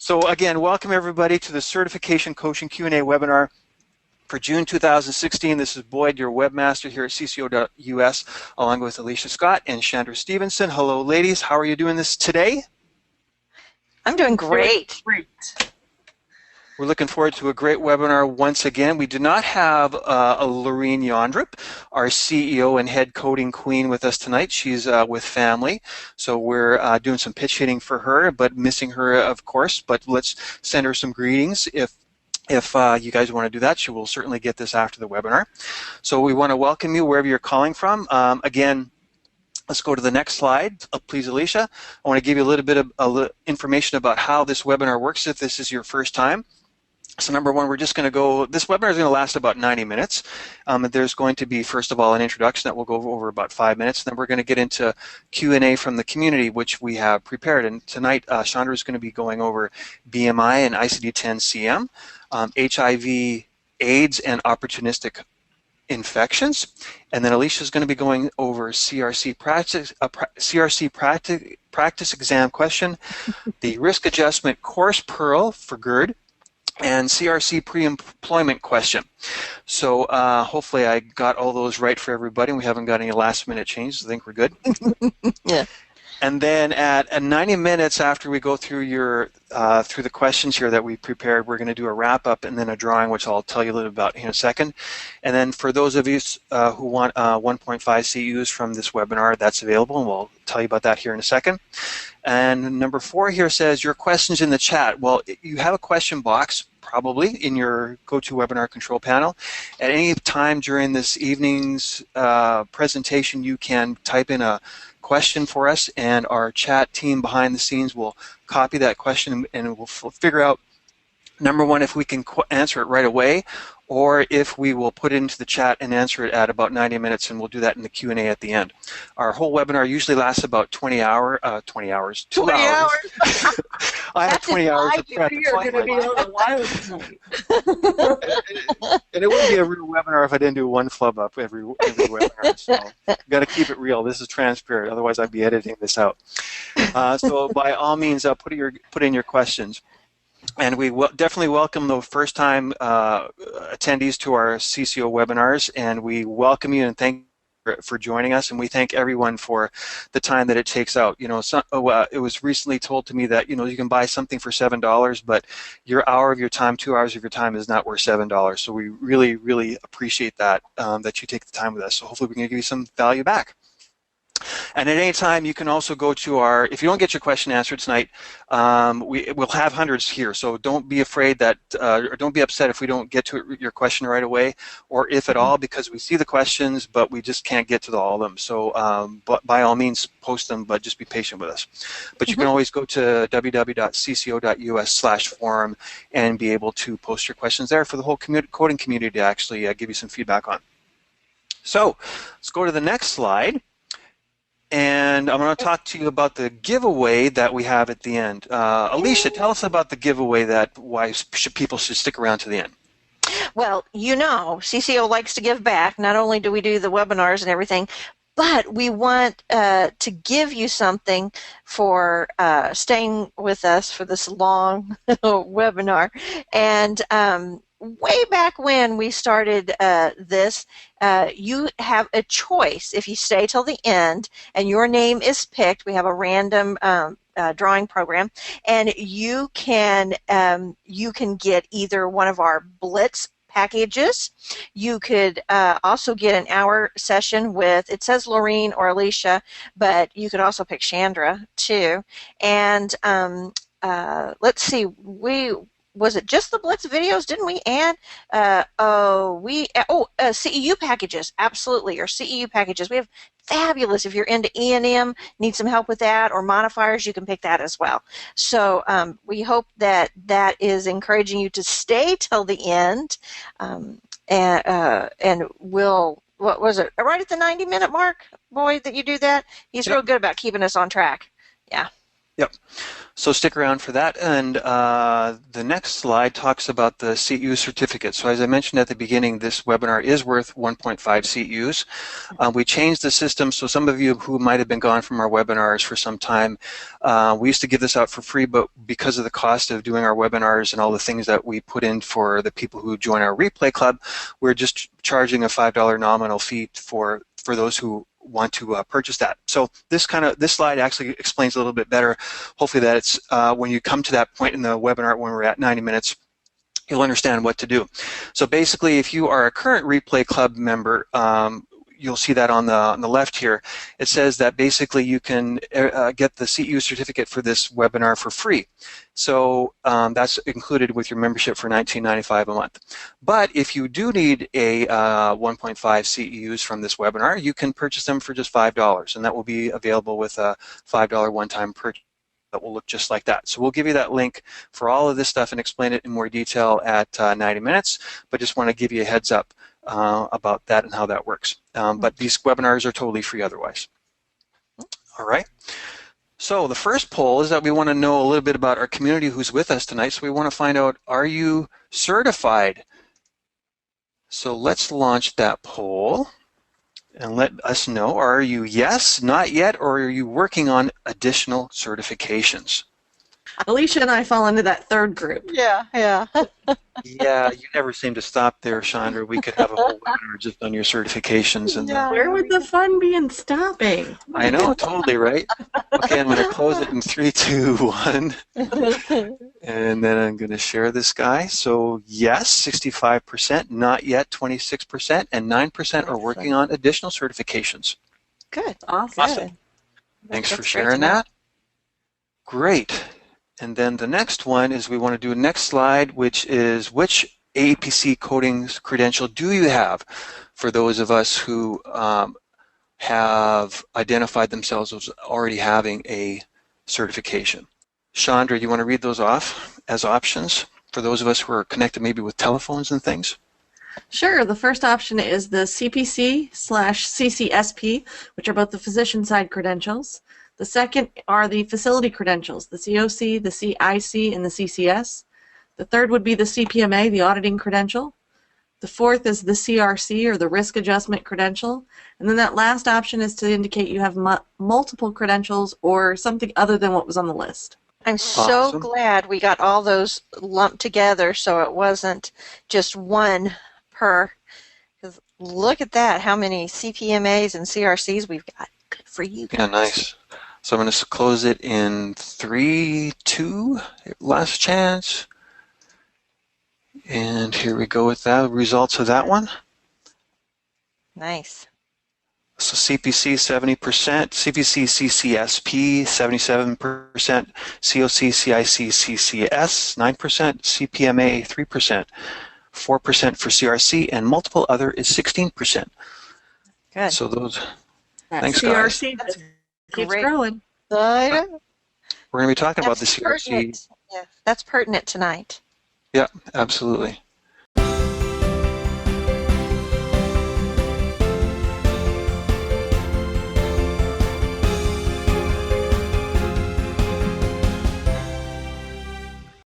So again, welcome everybody to the Certification Coaching Q&A webinar for June 2016. This is Boyd, your webmaster here at CCO.US, along with Alicia Scott and Chandra Stevenson. Hello, ladies. How are you doing this today? I'm doing great. We're looking forward to a great webinar once again. We do not have a Laureen Jandroep, our CEO and head coding queen, with us tonight. She's with family, so we're doing some pitch hitting for her, but missing her, of course. But let's send her some greetings. If you guys want to do that, she will certainly get this after the webinar. So we want to welcome you wherever you're calling from. Again, let's go to the next slide, please, Alicia. I want to give you a little bit of information about how this webinar works if this is your first time. So number one, we're just going to go, this webinar is going to last about 90 minutes. There's going to be, first of all, an introduction that will go over about 5 minutes. Then we're going to get into Q&A from the community, which we have prepared. And tonight, Chandra is going to be going over BMI and ICD-10-CM, HIV, AIDS, and opportunistic infections. And then Alicia is going to be going over CRC Practice Exam Question, the Risk Adjustment Course Pearl for GERD, and CRC Pre-employment Question. So hopefully I got all those right for everybody, and we haven't got any last-minute changes. I think we're good. Yeah. And then at 90 minutes after we go through through the questions here that we prepared, we're going to do a wrap-up and then a drawing, which I'll tell you a little about in a second. And then for those of you who want 1.5 CUs from this webinar, that's available, and we'll tell you about that here in a second. And number 4 here says your questions in the chat. Well, you have a question box probably in your GoToWebinar control panel. At any time during this evening's presentation, you can type in a question for us, and our chat team behind the scenes will copy that question, and we'll figure out, number one, if we can answer it right away, or if we will put it into the chat and answer it at about 90 minutes, and we'll do that in the Q&A at the end. Our whole webinar usually lasts about 20 hours. I have 20 hours of prep. You're going to be a little wild tonight. And it wouldn't be a real webinar if I didn't do one flub up every webinar. So you've got to keep it real. This is transparent. Otherwise, I'd be editing this out. So by all means, put in your questions. And we definitely welcome the first-time attendees to our CCO webinars, and we welcome you and thank you for joining us, and we thank everyone for the time that it takes out. You know, it was recently told to me that, you know, you can buy something for $7, but your hour of your time, 2 hours of your time is not worth $7. So we really, really appreciate that, that you take the time with us. So hopefully we can give you some value back. And at any time, you can also go to if you don't get your question answered tonight, we'll have hundreds here, so don't be afraid that, or don't be upset if we don't get to your question right away, or if at all, because we see the questions, but we just can't get to all of them. So but by all means, post them, but just be patient with us. But you can always go to www.cco.us/forum and be able to post your questions there for the whole coding community to actually give you some feedback on. So let's go to the next slide. And I'm going to talk to you about the giveaway that we have at the end. Alicia, tell us about the giveaway, why people should stick around to the end. Well, you know, CCO likes to give back. Not only do we do the webinars and everything, but we want to give you something for staying with us for this long webinar. And way back when we started this, you have a choice. If you stay till the end and your name is picked, we have a random drawing program, and you can get either one of our Blitz packages. You could also get an hour session with, it says Laureen or Alicia, but you could also pick Chandra too. And let's see, was it just the Blitz videos? Didn't we add? CEU packages. Absolutely, your CEU packages. We have fabulous. If you're into E&M, need some help with that, or modifiers, you can pick that as well. So we hope that is encouraging you to stay till the end, and we'll. What was it? Right at the 90-minute mark, Boyd, that you do that? He's real good about keeping us on track. Yeah. Yep. So stick around for that. And the next slide talks about the CEU certificate. So as I mentioned at the beginning, this webinar is worth 1.5 CEUs. We changed the system, so some of you who might have been gone from our webinars for some time, we used to give this out for free, but because of the cost of doing our webinars and all the things that we put in for the people who join our replay club, we're just charging a $5 nominal fee for those who want to purchase that. So this slide actually explains a little bit better, hopefully, that it's when you come to that point in the webinar when we're at 90 minutes, you'll understand what to do. So basically, if you are a current replay club member, you'll see that on the left here. It says that basically you can get the CEU certificate for this webinar for free. So that's included with your membership for $19.95 a month. But if you do need a 1.5 CEUs from this webinar, you can purchase them for just $5, and that will be available with a $5 one-time purchase that will look just like that. So we'll give you that link for all of this stuff and explain it in more detail at 90 minutes, but just want to give you a heads up about that and how that works. But these webinars are totally free otherwise. All right. So the first poll is that we want to know a little bit about our community who's with us tonight. So we want to find out, are you certified? So let's launch that poll and let us know, are you yes, not yet, or are you working on additional certifications? Alicia and I fall into that third group. Yeah. Yeah, you never seem to stop there, Chandra. We could have a whole webinar just on your certifications. And Where would the fun be in stopping? I know, totally, right? Okay, I'm going to close it in 3, 2, 1. And then I'm going to share this guy. So yes, 65%, not yet 26%, and 9% are working on additional certifications. Good. Awesome. Thanks for sharing that. Great. And then the next one is we want to do a next slide, which is which APC codings credential do you have for those of us who have identified themselves as already having a certification. Chandra, you want to read those off as options for those of us who are connected maybe with telephones and things? Sure. The first option is the CPC/CCSP, which are both the physician side credentials. The second are the facility credentials, the COC, the CIC, and the CCS. The third would be the CPMA, the auditing credential. The fourth is the CRC, or the risk adjustment credential. And then that last option is to indicate you have multiple credentials or something other than what was on the list. I'm so glad we got all those lumped together so it wasn't just one per. Because look at that, how many CPMAs and CRCs we've got. Good for you guys. Yeah, nice. So I'm going to close it in 3, 2, last chance. And here we go with the results of that one. Nice. So CPC 70%, CPC CCSP 77%, COC CIC CCS 9%, CPMA 3%, 4% for CRC, and multiple other is 16%. Good. So those. That Thanks, CRC guys. keeps Great. growing. We're going to be talking about the That's CRC. pertinent. Yeah, that's pertinent tonight. Yeah, absolutely.